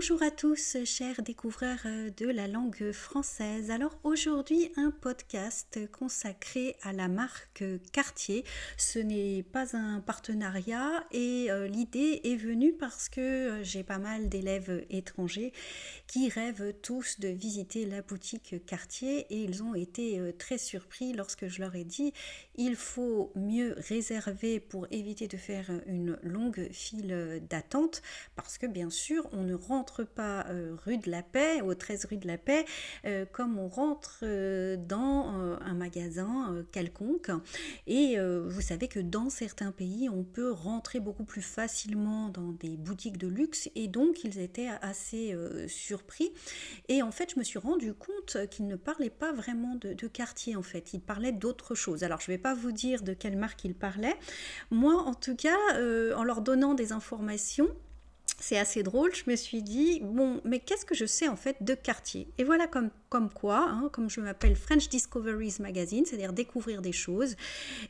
Bonjour à tous, chers découvreurs de la langue française. Alors aujourd'hui, un podcast consacré à la marque Cartier. Ce n'est pas un partenariat et l'idée est venue parce que j'ai pas mal d'élèves étrangers qui rêvent tous de visiter la boutique Cartier et ils ont été très surpris lorsque je leur ai dit il faut mieux réserver pour éviter de faire une longue file d'attente parce que bien sûr on ne rentre pas rue de la Paix, au 13 rue de la Paix, comme on rentre dans un magasin quelconque. Et vous savez que dans certains pays, on peut rentrer beaucoup plus facilement dans des boutiques de luxe et donc ils étaient assez surpris. Et en fait, je me suis rendu compte qu'ils ne parlaient pas vraiment de Cartier en fait, ils parlaient d'autre chose. Alors je ne vais pas vous dire de quelle marque ils parlaient. Moi en tout cas, en leur donnant des informations, c'est assez drôle, je me suis dit, bon, mais qu'est-ce que je sais en fait de Cartier? Et voilà comme quoi, comme je m'appelle French Discoveries Magazine, c'est-à-dire découvrir des choses,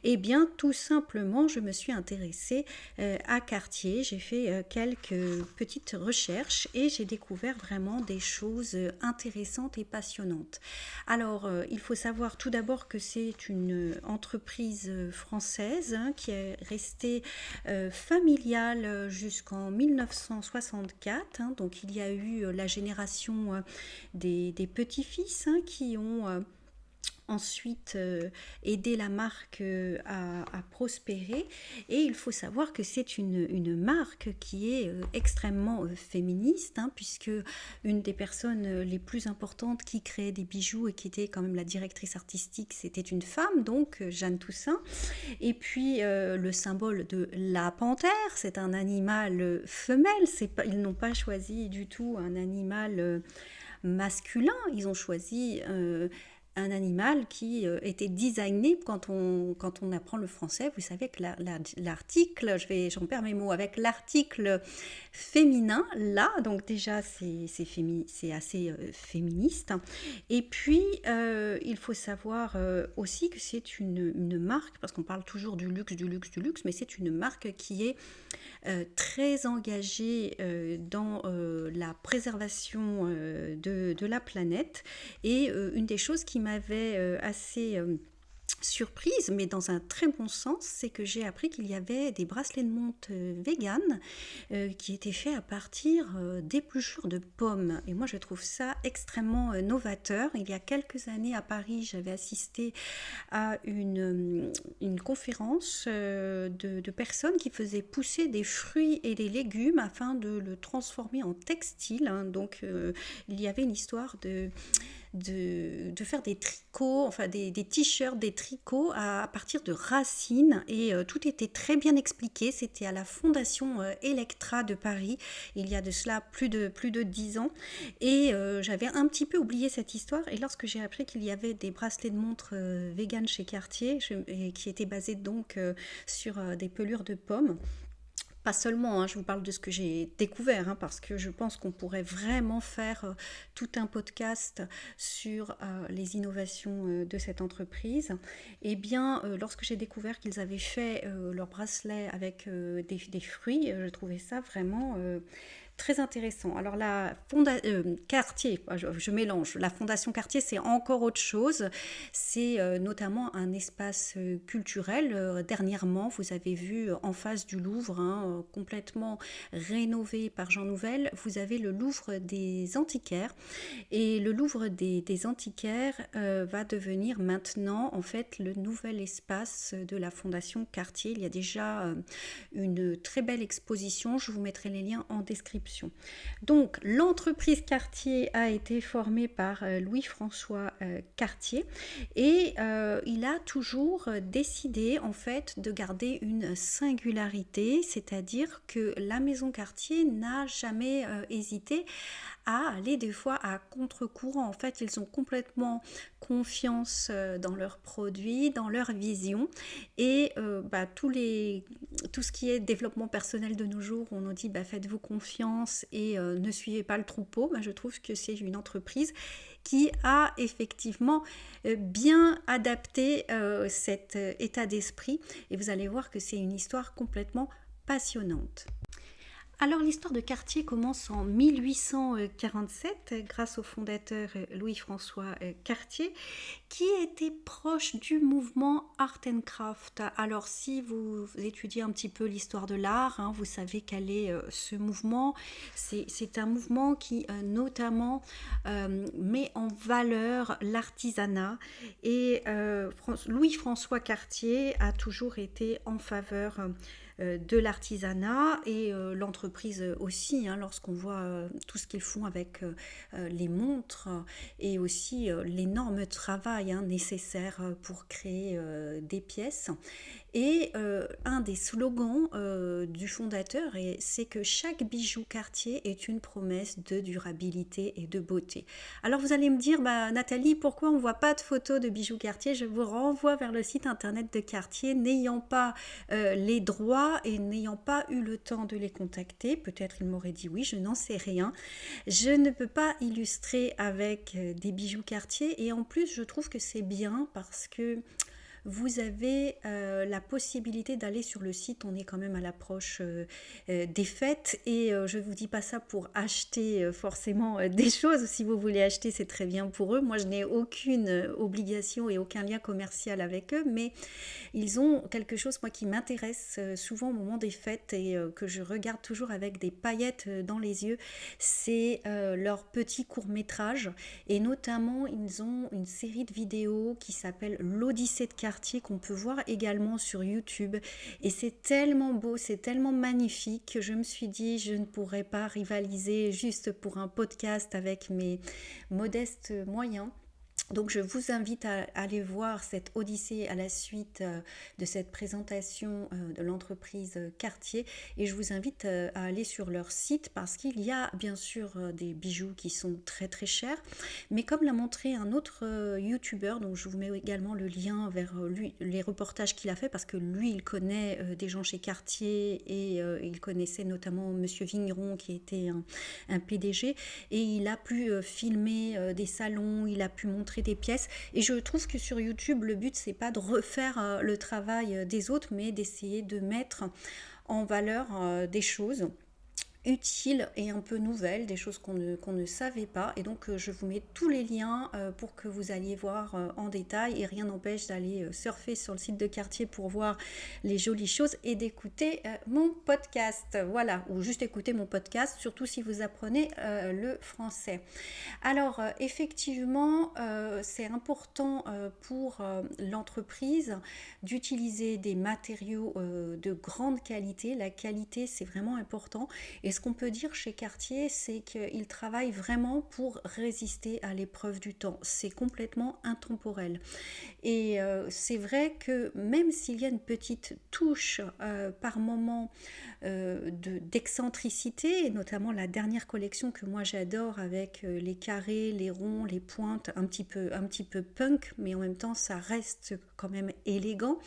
et bien tout simplement, je me suis intéressée à Cartier, j'ai fait quelques petites recherches et j'ai découvert vraiment des choses intéressantes et passionnantes. Alors, il faut savoir tout d'abord que c'est une entreprise française qui est restée familiale jusqu'en 1964. Donc il y a eu la génération des petits-fils qui ont ensuite aider la marque à prospérer. Et il faut savoir que c'est une marque qui est extrêmement féministe, puisque une des personnes les plus importantes qui créait des bijoux et qui était quand même la directrice artistique, c'était une femme, donc Jeanne Toussaint. Et puis le symbole de la panthère, c'est un animal femelle, ils n'ont pas choisi du tout un animal masculin, ils ont choisi un animal qui était designé quand on apprend le français. Vous savez que l'article, j'en perds mes mots, avec l'article féminin, là, donc déjà c'est assez féministe. Et puis il faut savoir aussi que c'est une marque, parce qu'on parle toujours du luxe, mais c'est une marque qui est très engagée dans la préservation de la planète. Et une des choses qui m'avait assez surprise, mais dans un très bon sens, c'est que j'ai appris qu'il y avait des bracelets de montre vegan qui étaient faits à partir d'épluchures de pommes. Et moi, je trouve ça extrêmement novateur. Il y a quelques années à Paris, j'avais assisté à une conférence de personnes qui faisaient pousser des fruits et des légumes afin de le transformer en textile. Donc, il y avait une histoire de faire des tricots, enfin des t-shirts, des tricots à partir de racines et tout était très bien expliqué. C'était à la Fondation Electra de Paris, il y a de cela plus de 10 ans et j'avais un petit peu oublié cette histoire et lorsque j'ai appris qu'il y avait des bracelets de montre vegan chez Cartier et qui étaient basés donc sur des pelures de pommes. Pas seulement, je vous parle de ce que j'ai découvert, parce que je pense qu'on pourrait vraiment faire tout un podcast sur les innovations de cette entreprise. Eh bien, lorsque j'ai découvert qu'ils avaient fait leur bracelet avec des fruits, je trouvais ça vraiment très intéressant. Alors Cartier, je mélange, la Fondation Cartier c'est encore autre chose, c'est notamment un espace culturel. Dernièrement vous avez vu en face du Louvre, complètement rénové par Jean Nouvel, vous avez le Louvre des Antiquaires et le Louvre des Antiquaires va devenir maintenant en fait le nouvel espace de la Fondation Cartier. Il y a déjà une très belle exposition, je vous mettrai les liens en description. Donc l'entreprise Cartier a été formée par Louis-François Cartier et il a toujours décidé en fait de garder une singularité, c'est-à-dire que la maison Cartier n'a jamais hésité à aller des fois à contre-courant. En fait, ils ont complètement confiance dans leurs produits, dans leur vision et tout ce qui est développement personnel de nos jours, on nous dit faites-vous confiance et ne suivez pas le troupeau. Je trouve que c'est une entreprise qui a effectivement bien adapté cet état d'esprit et vous allez voir que c'est une histoire complètement passionnante. Alors l'histoire de Cartier commence en 1847 grâce au fondateur Louis-François Cartier qui était proche du mouvement Art and Craft. Alors si vous étudiez un petit peu l'histoire de l'art, vous savez quel est ce mouvement. C'est un mouvement qui notamment met en valeur l'artisanat et Louis-François Cartier a toujours été en faveur de l'artisanat et l'entreprise aussi, lorsqu'on voit tout ce qu'ils font avec les montres et aussi l'énorme travail nécessaire pour créer des pièces. Et un des slogans du fondateur, c'est que chaque bijou Cartier est une promesse de durabilité et de beauté. Alors vous allez me dire, Nathalie, pourquoi on ne voit pas de photos de bijoux Cartier? Je vous renvoie vers le site internet de Cartier. N'ayant pas les droits et n'ayant pas eu le temps de les contacter, peut-être il m'aurait dit oui, je n'en sais rien. Je ne peux pas illustrer avec des bijoux Cartier et en plus je trouve que c'est bien parce que vous avez la possibilité d'aller sur le site, on est quand même à l'approche des fêtes et je ne vous dis pas ça pour acheter forcément des choses, si vous voulez acheter c'est très bien pour eux, moi je n'ai aucune obligation et aucun lien commercial avec eux, mais ils ont quelque chose moi qui m'intéresse souvent au moment des fêtes et que je regarde toujours avec des paillettes dans les yeux, c'est leur petit court-métrage et notamment ils ont une série de vidéos qui s'appelle l'Odyssée de Cartier qu'on peut voir également sur YouTube et c'est tellement beau, c'est tellement magnifique que je me suis dit je ne pourrais pas rivaliser juste pour un podcast avec mes modestes moyens. Donc je vous invite à aller voir cette odyssée à la suite de cette présentation de l'entreprise Cartier et je vous invite à aller sur leur site parce qu'il y a bien sûr des bijoux qui sont très très chers, mais comme l'a montré un autre youtubeur, donc je vous mets également le lien vers lui, les reportages qu'il a fait parce que lui il connaît des gens chez Cartier et il connaissait notamment Monsieur Vigneron qui était un PDG et il a pu filmer des salons, il a pu montrer des pièces et je trouve que sur YouTube le but c'est pas de refaire le travail des autres mais d'essayer de mettre en valeur des choses utiles et un peu nouvelles, des choses qu'on ne savait pas et donc je vous mets tous les liens pour que vous alliez voir en détail et rien n'empêche d'aller surfer sur le site de Cartier pour voir les jolies choses et d'écouter mon podcast, voilà, ou juste écouter mon podcast, surtout si vous apprenez le français. Alors effectivement c'est important pour l'entreprise d'utiliser des matériaux de grande qualité, la qualité c'est vraiment important et ce qu'on peut dire chez Cartier, c'est qu'ils travaillent vraiment pour résister à l'épreuve du temps. C'est complètement intemporel. Et c'est vrai que même s'il y a une petite touche par moment d'excentricité, et notamment la dernière collection que moi j'adore avec les carrés, les ronds, les pointes, un petit peu punk, mais en même temps ça reste quand même élégant.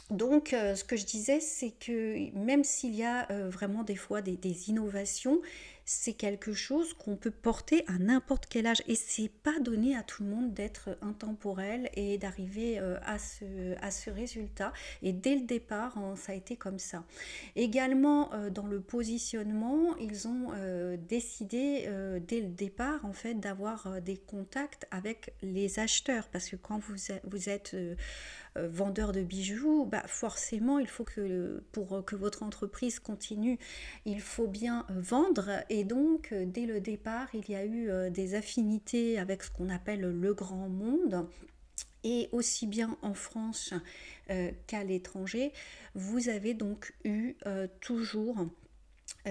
Donc, ce que je disais, c'est que même s'il y a vraiment des fois des innovations, c'est quelque chose qu'on peut porter à n'importe quel âge. Et c'est pas donné à tout le monde d'être intemporel et d'arriver à ce résultat. Et dès le départ, ça a été comme ça. Également, dans le positionnement, ils ont décidé dès le départ, en fait, d'avoir des contacts avec les acheteurs. Parce que quand vous êtes vendeur de bijoux, forcément il faut que pour que votre entreprise continue, il faut bien vendre et donc dès le départ il y a eu des affinités avec ce qu'on appelle le grand monde. Et aussi bien en France qu'à l'étranger, vous avez donc eu toujours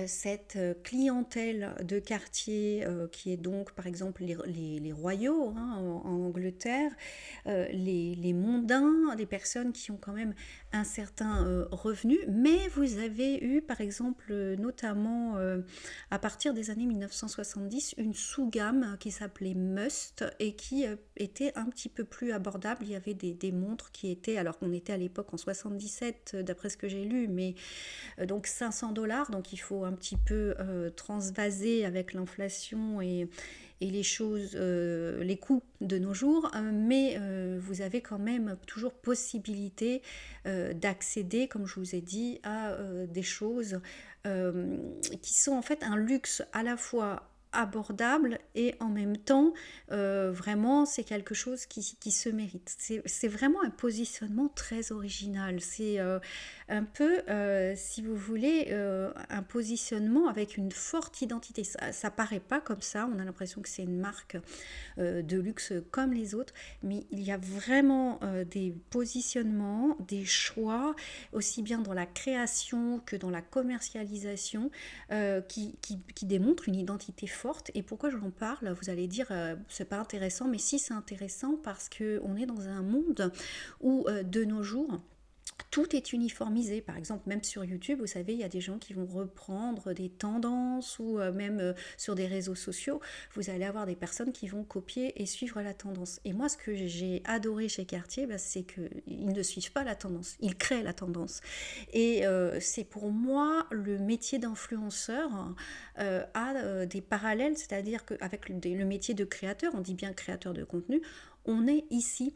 cette clientèle de quartier qui est donc par exemple les royaux en Angleterre, les mondains, les personnes qui ont quand même un certain revenu, mais vous avez eu par exemple notamment à partir des années 1970 une sous-gamme qui s'appelait Must et qui était un petit peu plus abordable. Il y avait des montres qui étaient, alors qu'on était à l'époque en 77 d'après ce que j'ai lu, mais donc $500, donc il faut un petit peu transvaser avec l'inflation et les choses, les coûts de nos jours, mais vous avez quand même toujours possibilité d'accéder, comme je vous ai dit, à des choses qui sont en fait un luxe à la fois abordable et en même temps vraiment c'est quelque chose qui se mérite. C'est vraiment un positionnement très original. C'est un peu, si vous voulez, un positionnement avec une forte identité. Ça paraît pas comme ça, on a l'impression que c'est une marque de luxe comme les autres, mais il y a vraiment des positionnements, des choix, aussi bien dans la création que dans la commercialisation, qui démontrent une identité forte. Et pourquoi j'en parle? Vous allez dire, c'est pas intéressant, mais si, c'est intéressant parce qu'on est dans un monde où, de nos jours, tout est uniformisé. Par exemple, même sur YouTube, vous savez, il y a des gens qui vont reprendre des tendances ou même sur des réseaux sociaux, vous allez avoir des personnes qui vont copier et suivre la tendance. Et moi, ce que j'ai adoré chez Cartier, c'est qu'ils ne suivent pas la tendance, ils créent la tendance. Et c'est pour moi le métier d'influenceur a des parallèles, c'est-à-dire qu'avec le métier de créateur, on dit bien créateur de contenu, on est ici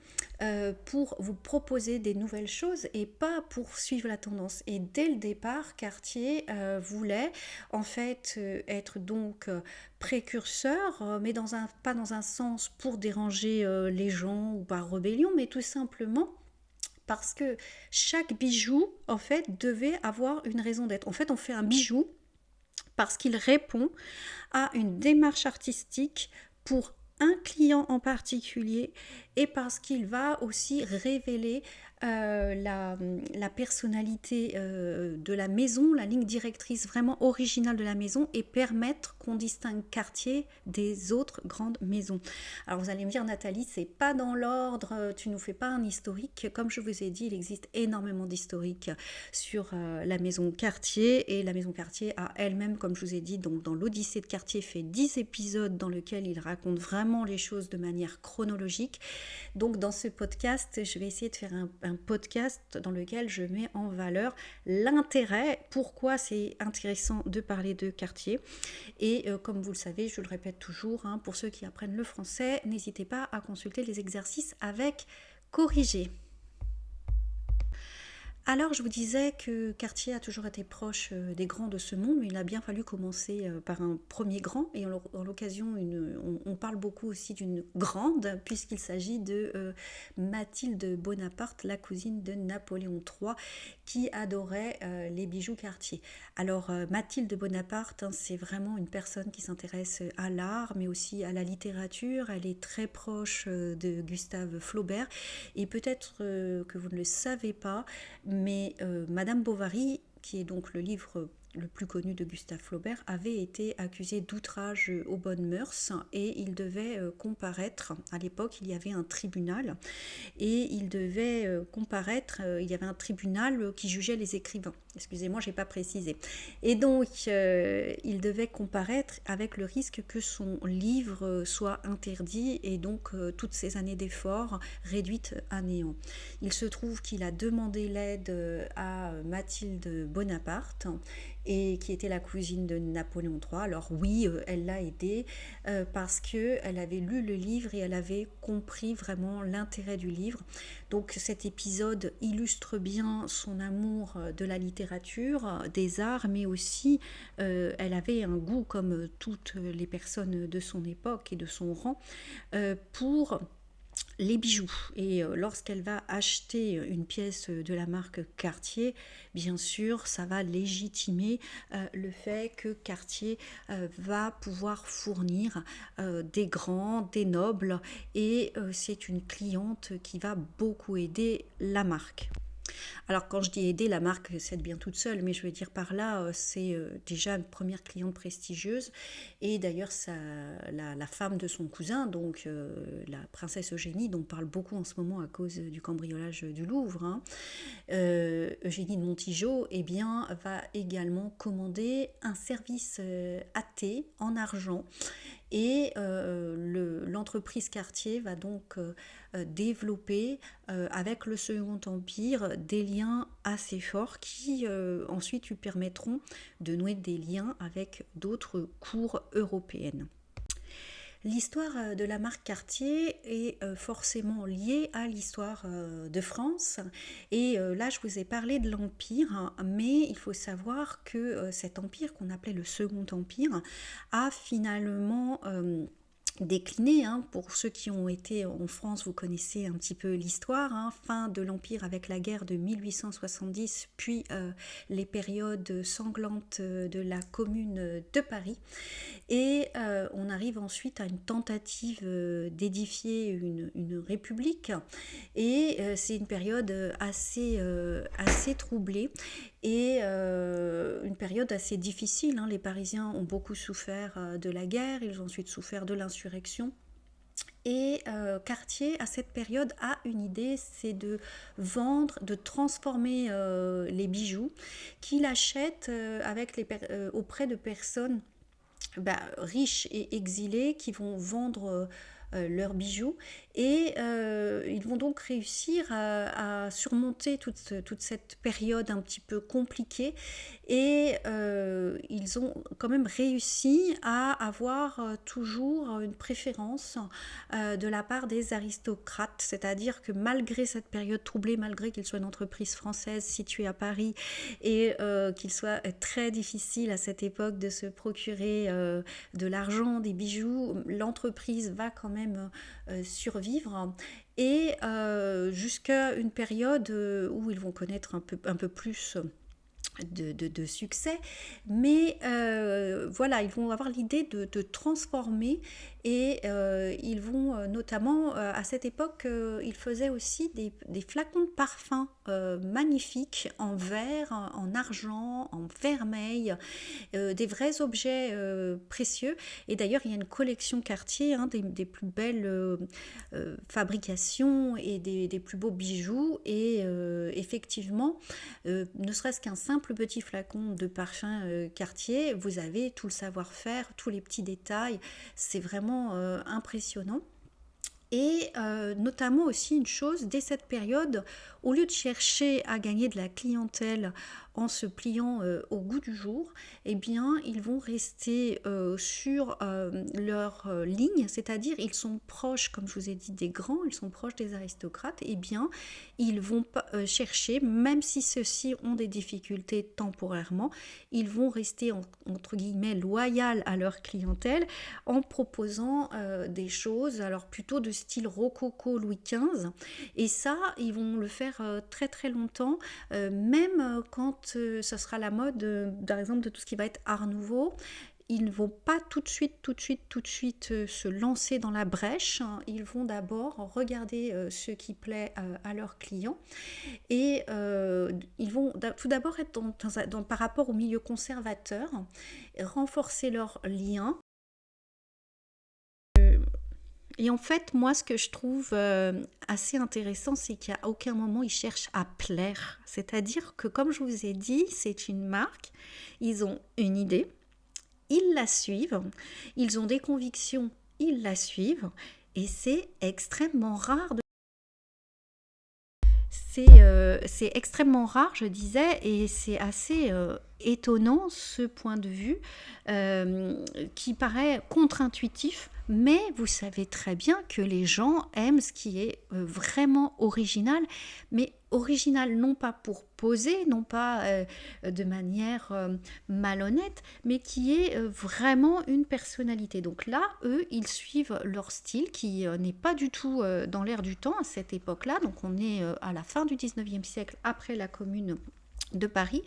pour vous proposer des nouvelles choses et pas pour suivre la tendance. Et dès le départ, Cartier voulait en fait être donc précurseur, mais pas dans un sens pour déranger les gens ou par rébellion, mais tout simplement parce que chaque bijou en fait devait avoir une raison d'être. En fait, on fait un bijou parce qu'il répond à une démarche artistique pour un client en particulier et parce qu'il va aussi révéler la personnalité de la maison, la ligne directrice vraiment originale de la maison et permettre qu'on distingue Cartier des autres grandes maisons. Alors vous allez me dire, Nathalie, c'est pas dans l'ordre, tu nous fais pas un historique. Comme je vous ai dit, il existe énormément d'historiques sur la maison Cartier et la maison Cartier a elle-même, comme je vous ai dit, donc dans l'Odyssée de Cartier, fait 10 épisodes dans lesquels il raconte vraiment les choses de manière chronologique. Donc dans ce podcast, je vais essayer de faire un podcast dans lequel je mets en valeur l'intérêt, pourquoi c'est intéressant de parler de Cartier. Et comme vous le savez, je le répète toujours, pour ceux qui apprennent le français, n'hésitez pas à consulter les exercices avec corrigé. Alors, je vous disais que Cartier a toujours été proche des grands de ce monde, mais il a bien fallu commencer par un premier grand. Et en l'occasion, on parle beaucoup aussi d'une grande, puisqu'il s'agit de Mathilde Bonaparte, la cousine de Napoléon III, qui adorait les bijoux Cartier. Alors, Mathilde Bonaparte, c'est vraiment une personne qui s'intéresse à l'art, mais aussi à la littérature. Elle est très proche de Gustave Flaubert. Et peut-être que vous ne le savez pas, mais Madame Bovary, qui est donc le livre le plus connu de Gustave Flaubert, avait été accusé d'outrage aux bonnes mœurs et il devait comparaître. À l'époque, il y avait un tribunal et il devait comparaître. Il y avait un tribunal qui jugeait les écrivains. Excusez-moi, je n'ai pas précisé. Et donc, il devait comparaître avec le risque que son livre soit interdit et donc toutes ces années d'efforts réduites à néant. Il se trouve qu'il a demandé l'aide à Mathilde Bonaparte et qui était la cousine de Napoléon III. Alors oui, elle l'a aidée parce qu'elle avait lu le livre et elle avait compris vraiment l'intérêt du livre. Donc cet épisode illustre bien son amour de la littérature, des arts, mais aussi elle avait un goût, comme toutes les personnes de son époque et de son rang, pour les bijoux. Et lorsqu'elle va acheter une pièce de la marque Cartier, bien sûr, ça va légitimer le fait que Cartier va pouvoir fournir des grands, des nobles, et c'est une cliente qui va beaucoup aider la marque. Alors quand je dis aider, la marque s'aide bien toute seule, mais je veux dire par là, c'est déjà une première cliente prestigieuse. Et d'ailleurs, la femme de son cousin, donc la princesse Eugénie, dont on parle beaucoup en ce moment à cause du cambriolage du Louvre, Eugénie de Montijo, eh bien, va également commander un service à thé en argent. Et l'entreprise Cartier va donc développer avec le Second Empire des liens assez forts qui ensuite lui permettront de nouer des liens avec d'autres cours européennes. L'histoire de la marque Cartier est forcément liée à l'histoire de France. Et là, je vous ai parlé de l'Empire, hein, mais il faut savoir que cet empire, qu'on appelait le Second Empire, a finalement décliné. Hein. Pour ceux qui ont été en France, vous connaissez un petit peu l'histoire. Hein. Fin de l'Empire avec la guerre de 1870, puis les périodes sanglantes de la Commune de Paris. Et on arrive ensuite à une tentative d'édifier une république. Et c'est une période assez troublée et une période assez difficile. Hein. Les Parisiens ont beaucoup souffert de la guerre, ils ont ensuite souffert de l'insurrection. Et Cartier, à cette période, a une idée, c'est de vendre, de transformer les bijoux qu'il achète auprès de personnes riches et exilés qui vont vendre leurs bijoux et ils vont donc réussir à surmonter toute cette période un petit peu compliquée et ils ont quand même réussi à avoir toujours une préférence de la part des aristocrates, c'est-à-dire que malgré cette période troublée, malgré qu'il soit une entreprise française située à Paris et qu'il soit très difficile à cette époque de se procurer de l'argent, des bijoux, l'entreprise va quand même survivre et jusqu'à une période où ils vont connaître un peu plus de succès, mais voilà, ils vont avoir l'idée de transformer et ils vont notamment, à cette époque, ils faisaient aussi des flacons de parfum magnifiques en verre, en argent, en vermeil, des vrais objets précieux. Et d'ailleurs, il y a une collection Cartier, hein, des plus belles fabrications et des plus beaux bijoux. Et effectivement, ne serait-ce qu'un simple petit flacon de parfum Cartier, vous avez tout le savoir-faire, tous les petits détails. C'est vraiment impressionnant. Et notamment aussi une chose, dès cette période, au lieu de chercher à gagner de la clientèle en se pliant au goût du jour, eh bien, ils vont rester sur leur ligne, c'est-à-dire ils sont proches, comme je vous ai dit, des grands, ils sont proches des aristocrates, eh bien, ils vont chercher, même si ceux-ci ont des difficultés temporairement, ils vont rester entre guillemets loyaux à leur clientèle en proposant des choses, alors plutôt de style rococo Louis XV, et ça, ils vont le faire très très longtemps, même quand ça sera la mode, par exemple, de tout ce qui va être Art Nouveau. Ils ne vont pas tout de suite se lancer dans la brèche. Ils vont d'abord regarder ce qui plaît à leurs clients et ils vont tout d'abord être par rapport au milieu conservateur, renforcer leurs liens. Et en fait, moi, ce que je trouve assez intéressant, c'est qu'à aucun moment, ils cherchent à plaire. C'est-à-dire que, comme je vous ai dit, c'est une marque, ils ont une idée, ils la suivent, ils ont des convictions, ils la suivent, et c'est extrêmement rare. C'est extrêmement rare, je disais, et c'est assez étonnant ce point de vue qui paraît contre-intuitif, mais vous savez très bien que les gens aiment ce qui est vraiment original, mais original non pas pour poser, non pas de manière malhonnête, mais qui est vraiment une personnalité. Donc là, eux, ils suivent leur style qui n'est pas du tout dans l'air du temps à cette époque-là. Donc on est à la fin du 19e siècle, après la Commune de Paris,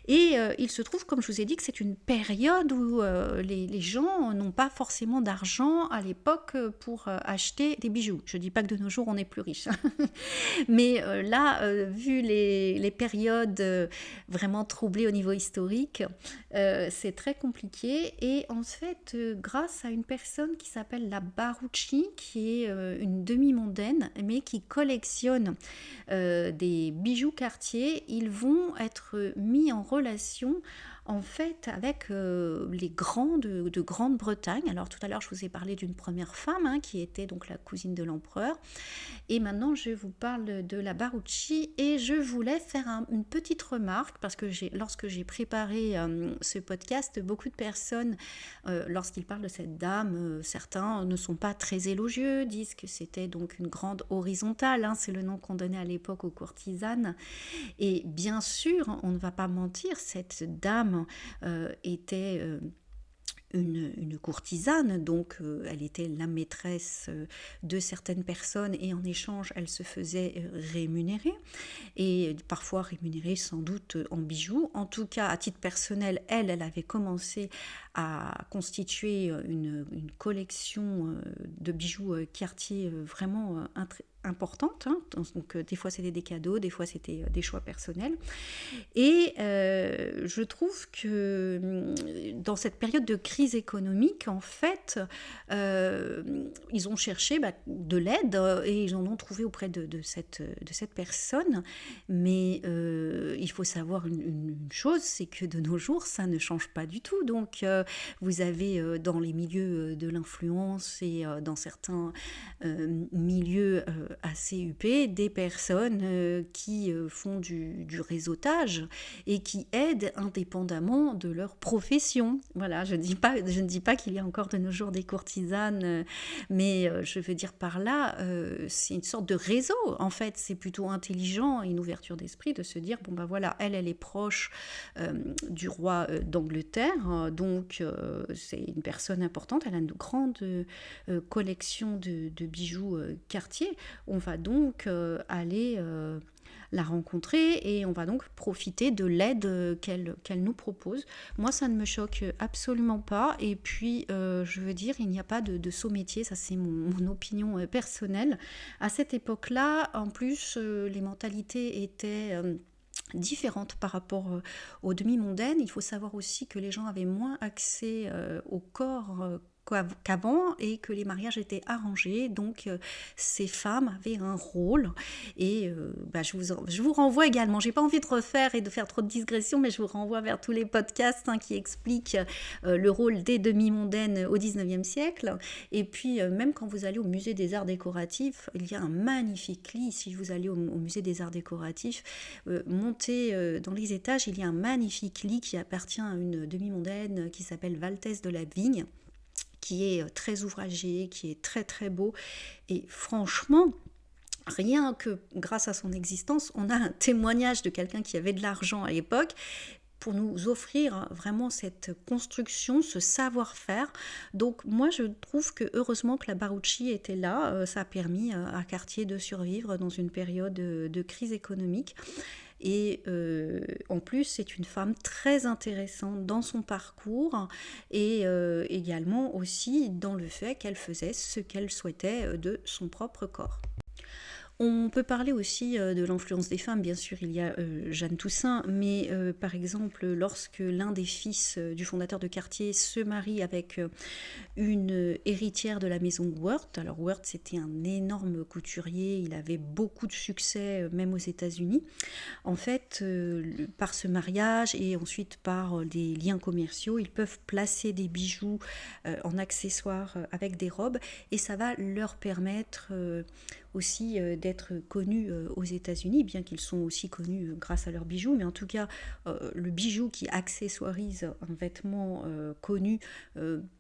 et il se trouve, comme je vous ai dit, que c'est une période où les gens n'ont pas forcément d'argent à l'époque pour acheter des bijoux. Je ne dis pas que de nos jours on est plus riche, mais là, vu les périodes vraiment troublées au niveau historique, c'est très compliqué. Et en fait, grâce à une personne qui s'appelle la Barucci, qui est une demi-mondaine, mais qui collectionne des bijoux Cartier, ils vont être mis en relation en fait avec les grands de Grande-Bretagne. Alors tout à l'heure je vous ai parlé d'une première femme qui était donc la cousine de l'empereur. Et maintenant, je vous parle de la Baruchi et je voulais faire une petite remarque parce que lorsque j'ai préparé ce podcast, beaucoup de personnes, lorsqu'ils parlent de cette dame, certains ne sont pas très élogieux, disent que c'était donc une grande horizontale, c'est le nom qu'on donnait à l'époque aux courtisanes. Et bien sûr, on ne va pas mentir, cette dame était... une courtisane, donc elle était la maîtresse de certaines personnes et en échange elle se faisait rémunérer et parfois rémunérée sans doute en bijoux. En tout cas à titre personnel, elle avait commencé à constituer une collection de bijoux Cartier vraiment importante. Donc des fois c'était des cadeaux, des fois c'était des choix personnels. Et je trouve que dans cette période de crise économique, en fait, ils ont cherché de l'aide et ils en ont trouvé auprès de cette personne. Mais il faut savoir une chose, c'est que de nos jours, ça ne change pas du tout. Donc, vous avez dans les milieux de l'influence et dans certains milieux assez huppés, des personnes qui font du réseautage et qui aident indépendamment de leur profession. Voilà, je ne dis pas qu'il y a encore de nos jours des courtisanes, mais je veux dire par là, c'est une sorte de réseau. En fait, c'est plutôt intelligent et une ouverture d'esprit de se dire, bon ben voilà, elle est proche du roi d'Angleterre, donc c'est une personne importante, elle a une grande collection de bijoux Cartier. On va donc aller la rencontrer et on va donc profiter de l'aide qu'elle nous propose. Moi, ça ne me choque absolument pas. Et puis, je veux dire, il n'y a pas de saut métier, ça c'est mon opinion personnelle. À cette époque-là, en plus, les mentalités étaient... différentes par rapport aux demi-mondaines. Il faut savoir aussi que les gens avaient moins accès au corps qu'avant et que les mariages étaient arrangés, donc ces femmes avaient un rôle et je vous renvoie également, j'ai pas envie de refaire et de faire trop de digressions, mais je vous renvoie vers tous les podcasts qui expliquent le rôle des demi-mondaines au 19e siècle. Et puis même quand vous allez au musée des arts décoratifs, il y a un magnifique lit. Si vous allez au musée des arts décoratifs, montez dans les étages, il y a un magnifique lit qui appartient à une demi-mondaine qui s'appelle Valtès de la Vigne, qui est très ouvragé, qui est très très beau. Et franchement, rien que grâce à son existence, on a un témoignage de quelqu'un qui avait de l'argent à l'époque pour nous offrir vraiment cette construction, ce savoir-faire. Donc moi je trouve que heureusement que la Baruchi était là, ça a permis à Cartier de survivre dans une période de crise économique. Et en plus, c'est une femme très intéressante dans son parcours et également aussi dans le fait qu'elle faisait ce qu'elle souhaitait de son propre corps. On peut parler aussi de l'influence des femmes, bien sûr, il y a Jeanne Toussaint, mais par exemple, lorsque l'un des fils du fondateur de Cartier se marie avec une héritière de la maison Worth, alors Worth c'était un énorme couturier, il avait beaucoup de succès même aux États-Unis. En fait, par ce mariage et ensuite par des liens commerciaux, ils peuvent placer des bijoux en accessoires avec des robes et ça va leur permettre aussi d'être connus aux États-Unis, bien qu'ils sont aussi connus grâce à leurs bijoux, mais en tout cas le bijou qui accessoirise un vêtement connu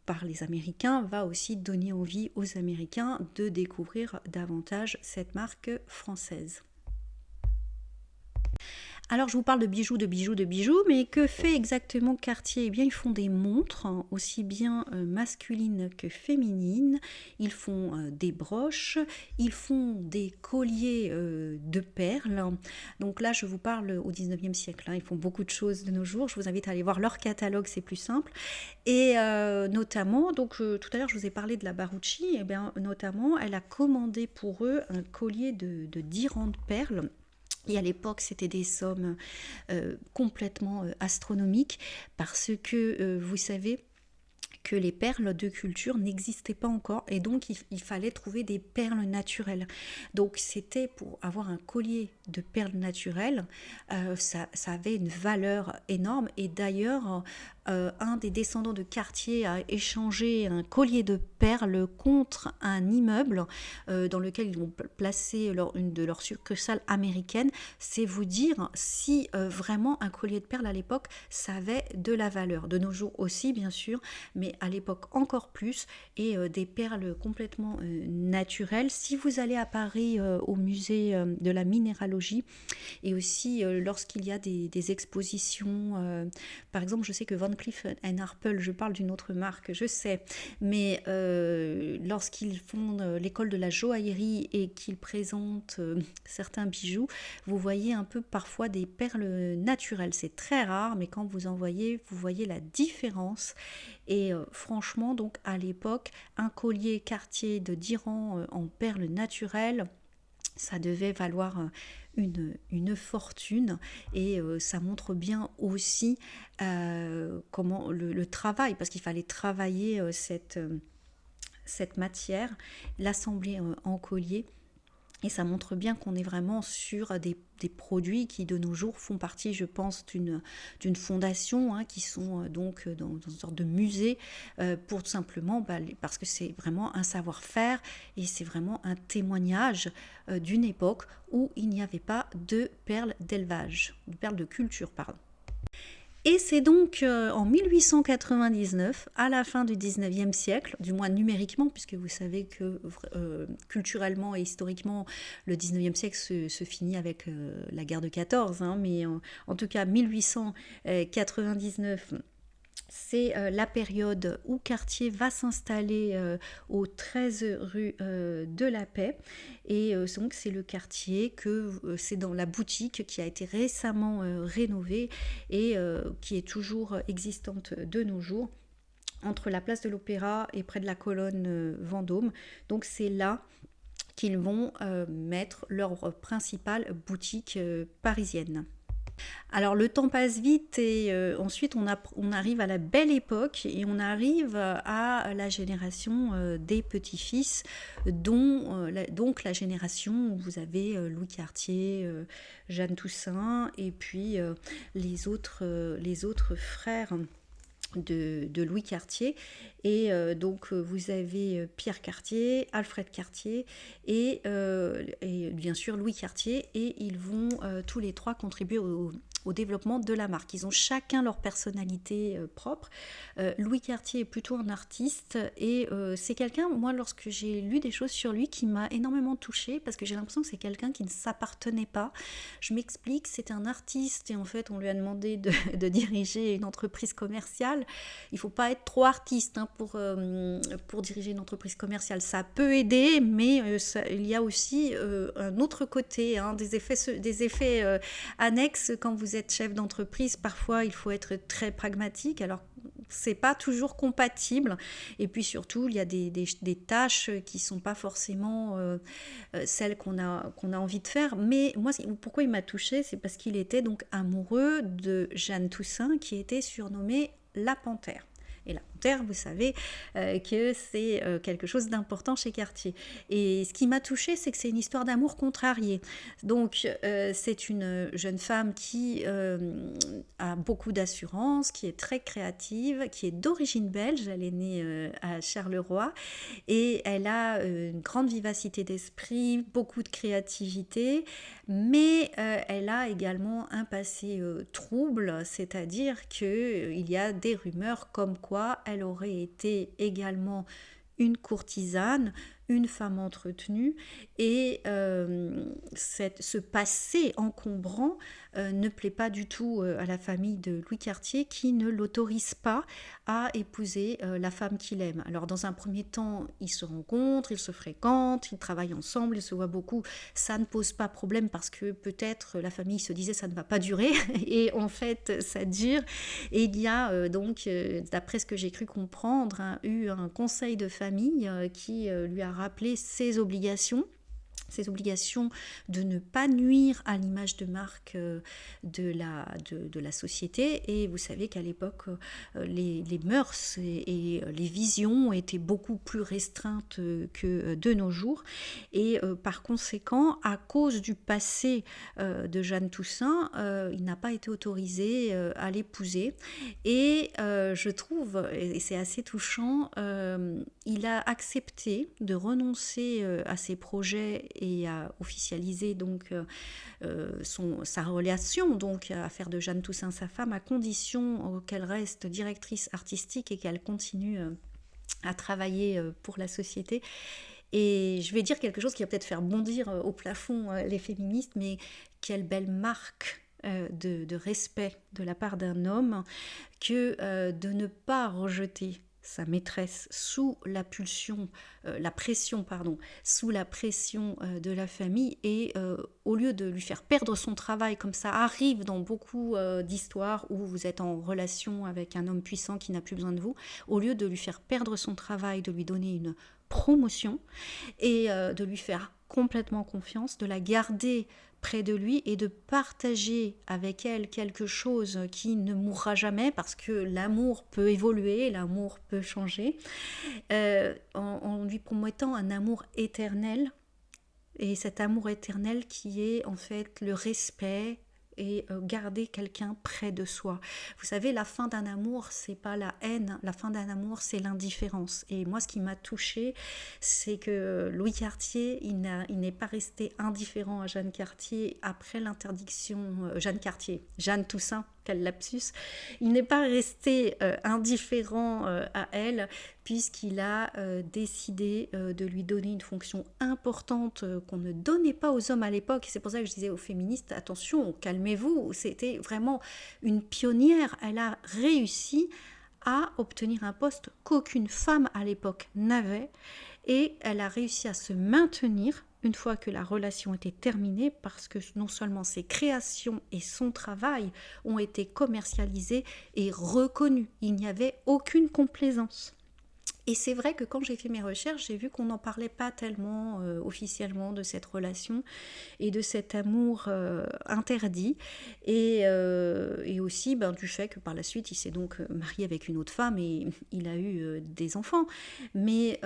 par les Américains va aussi donner envie aux Américains de découvrir davantage cette marque française. Alors je vous parle de bijoux, mais que fait exactement Cartier ? Eh bien ils font des montres, aussi bien masculines que féminines, ils font des broches, ils font des colliers de perles. Donc là je vous parle au 19e siècle, ils font beaucoup de choses de nos jours, je vous invite à aller voir leur catalogue, c'est plus simple. Et notamment, donc tout à l'heure je vous ai parlé de la Baruchi, et bien notamment elle a commandé pour eux un collier de 10 rangs de perles. Et à l'époque, c'était des sommes complètement astronomiques parce que vous savez que les perles de culture n'existaient pas encore et donc il fallait trouver des perles naturelles. Donc c'était pour avoir un collier de perles naturelles, ça avait une valeur énorme et d'ailleurs un des descendants de Cartier a échangé un collier de perles contre un immeuble dans lequel ils ont placé une de leurs succursales américaines. C'est vous dire si vraiment un collier de perles à l'époque, ça avait de la valeur. De nos jours aussi, bien sûr, mais à l'époque encore plus, et des perles complètement naturelles. Si vous allez à Paris au musée de la minéralogie, et aussi lorsqu'il y a des expositions, par exemple, je sais que Van Cleef & Arpels, je parle d'une autre marque, je sais, mais lorsqu'ils font l'école de la joaillerie et qu'ils présentent certains bijoux, vous voyez un peu parfois des perles naturelles. C'est très rare, mais quand vous en voyez, vous voyez la différence. Et franchement, donc à l'époque, un collier Cartier de 10 rangs en perles naturelles, ça devait valoir une fortune et ça montre bien aussi comment le travail, parce qu'il fallait travailler cette matière, l'assembler en collier. Et ça montre bien qu'on est vraiment sur des produits qui de nos jours font partie, je pense, d'une fondation, qui sont donc dans une sorte de musée pour tout simplement, parce que c'est vraiment un savoir-faire et c'est vraiment un témoignage d'une époque où il n'y avait pas de perles d'élevage, de perles de culture, pardon. Et c'est donc en 1899, à la fin du 19e siècle, du moins numériquement, puisque vous savez que culturellement et historiquement, le 19e siècle se finit avec la guerre de 14, mais en tout cas 1899, c'est la période où Cartier va s'installer au 13 rue de la Paix. Et donc c'est le quartier c'est dans la boutique qui a été récemment rénovée et qui est toujours existante de nos jours, entre la place de l'Opéra et près de la colonne Vendôme. Donc c'est là qu'ils vont mettre leur principale boutique parisienne. Alors le temps passe vite et ensuite on arrive à la belle époque et on arrive à la génération des petits-fils, donc la génération où vous avez Louis Cartier, Jeanne Toussaint et puis les autres frères de Louis Cartier. Et donc vous avez Pierre Cartier, Alfred Cartier et bien sûr Louis Cartier, et ils vont tous les trois contribuer au développement de la marque. Ils ont chacun leur personnalité propre. Louis Cartier est plutôt un artiste et c'est quelqu'un, moi lorsque j'ai lu des choses sur lui, qui m'a énormément touchée parce que j'ai l'impression que c'est quelqu'un qui ne s'appartenait pas. Je m'explique, c'est un artiste et en fait on lui a demandé de diriger une entreprise commerciale. Il ne faut pas être trop artiste pour diriger une entreprise commerciale. Ça peut aider, mais il y a aussi un autre côté, des effets annexes quand vous êtes chef d'entreprise. Parfois, il faut être très pragmatique. Alors, c'est pas toujours compatible. Et puis surtout, il y a des tâches qui sont pas forcément celles qu'on a envie de faire. Mais moi, pourquoi il m'a touchée, c'est parce qu'il était donc amoureux de Jeanne Toussaint, qui était surnommée la Panthère. Et la panthère, vous savez que c'est quelque chose d'important chez Cartier. Et ce qui m'a touchée, c'est que c'est une histoire d'amour contrarié. Donc, c'est une jeune femme qui a beaucoup d'assurance, qui est très créative, qui est d'origine belge. Elle est née à Charleroi et elle a une grande vivacité d'esprit, beaucoup de créativité, mais elle a également un passé trouble, c'est-à-dire qu'il y a des rumeurs comme quoi elle aurait été également une courtisane, une femme entretenue, et ce passé encombrant ne plaît pas du tout à la famille de Louis Cartier, qui ne l'autorise pas à épouser la femme qu'il aime. Alors dans un premier temps, ils se rencontrent, ils se fréquentent, ils travaillent ensemble, ils se voient beaucoup. Ça ne pose pas problème parce que peut-être la famille se disait ça ne va pas durer, et en fait ça dure. Et il y a donc, d'après ce que j'ai cru comprendre, eu un conseil de famille qui lui a rappelé ses obligations. ces obligations de ne pas nuire à l'image de marque de la société. Et vous savez qu'à l'époque, les mœurs et les visions étaient beaucoup plus restreintes que de nos jours. Et par conséquent, à cause du passé de Jeanne Toussaint, il n'a pas été autorisé à l'épouser. Et je trouve, et c'est assez touchant, il a accepté de renoncer à ses projets et à officialiser donc sa relation, donc à faire de Jeanne Toussaint sa femme, à condition qu'elle reste directrice artistique et qu'elle continue à travailler pour la société. Et je vais dire quelque chose qui va peut-être faire bondir au plafond les féministes, mais quelle belle marque de respect de la part d'un homme que de ne pas rejeter sa maîtresse sous la pression de la famille, et au lieu de lui faire perdre son travail, comme ça arrive dans beaucoup d'histoires où vous êtes en relation avec un homme puissant qui n'a plus besoin de vous, au lieu de lui faire perdre son travail, de lui donner une promotion et de lui faire complètement confiance, de la garder près de lui et de partager avec elle quelque chose qui ne mourra jamais, parce que l'amour peut évoluer, l'amour peut changer, en lui promettant un amour éternel, et cet amour éternel qui est en fait le respect et garder quelqu'un près de soi. Vous savez, la fin d'un amour, c'est pas la haine, la fin d'un amour, c'est l'indifférence. Et moi, ce qui m'a touchée, c'est que Louis Cartier, il n'est pas resté indifférent à Jeanne Cartier après l'interdiction, Jeanne Toussaint, quel lapsus, il n'est pas resté indifférent à elle, puisqu'il a décidé de lui donner une fonction importante qu'on ne donnait pas aux hommes à l'époque. Et c'est pour ça que je disais aux féministes, attention, calmez-vous, c'était vraiment une pionnière. Elle a réussi à obtenir un poste qu'aucune femme à l'époque n'avait, et elle a réussi à se maintenir une fois que la relation était terminée, parce que non seulement ses créations et son travail ont été commercialisés et reconnus, il n'y avait aucune complaisance. Et c'est vrai que quand j'ai fait mes recherches, j'ai vu qu'on n'en parlait pas tellement officiellement de cette relation et de cet amour interdit, et aussi du fait que par la suite il s'est donc marié avec une autre femme et il a eu des enfants. Mais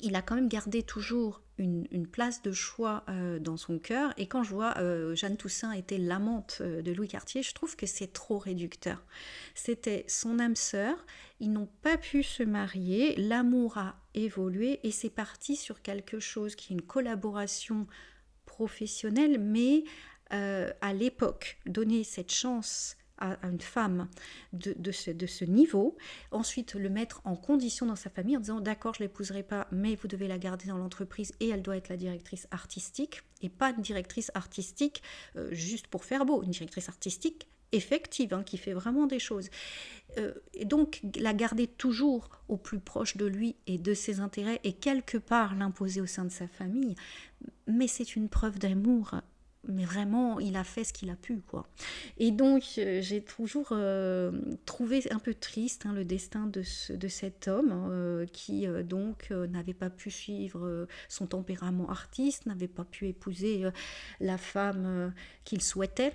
il a quand même gardé toujours une place de choix dans son cœur. Et quand je vois Jeanne Toussaint était l'amante de Louis Cartier, je trouve que c'est trop réducteur. C'était son âme sœur, ils n'ont pas pu se marier, l'amour a évolué et c'est parti sur quelque chose qui est une collaboration professionnelle, mais à l'époque, donner cette chance à une femme de ce niveau, ensuite le mettre en condition dans sa famille en disant d'accord, je ne l'épouserai pas, mais vous devez la garder dans l'entreprise et elle doit être la directrice artistique, et pas une directrice artistique juste pour faire beau, une directrice artistique effective, qui fait vraiment des choses. Et donc la garder toujours au plus proche de lui et de ses intérêts, et quelque part l'imposer au sein de sa famille, mais c'est une preuve d'amour. Mais vraiment, il a fait ce qu'il a pu, quoi. Et donc, j'ai toujours trouvé un peu triste le destin de cet homme qui, n'avait pas pu suivre son tempérament artiste, n'avait pas pu épouser la femme qu'il souhaitait,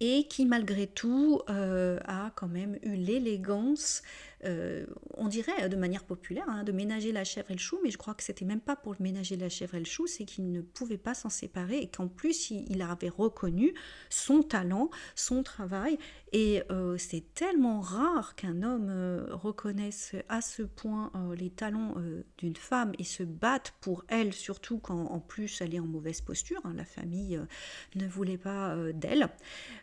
et qui, malgré tout, a quand même eu l'élégance, on dirait de manière populaire, de ménager la chèvre et le chou, mais je crois que c'était même pas pour ménager la chèvre et le chou, c'est qu'il ne pouvait pas s'en séparer, et qu'en plus il avait reconnu son talent, son travail, et c'est tellement rare qu'un homme reconnaisse à ce point les talents d'une femme et se batte pour elle, surtout quand en plus elle est en mauvaise posture, la famille ne voulait pas d'elle.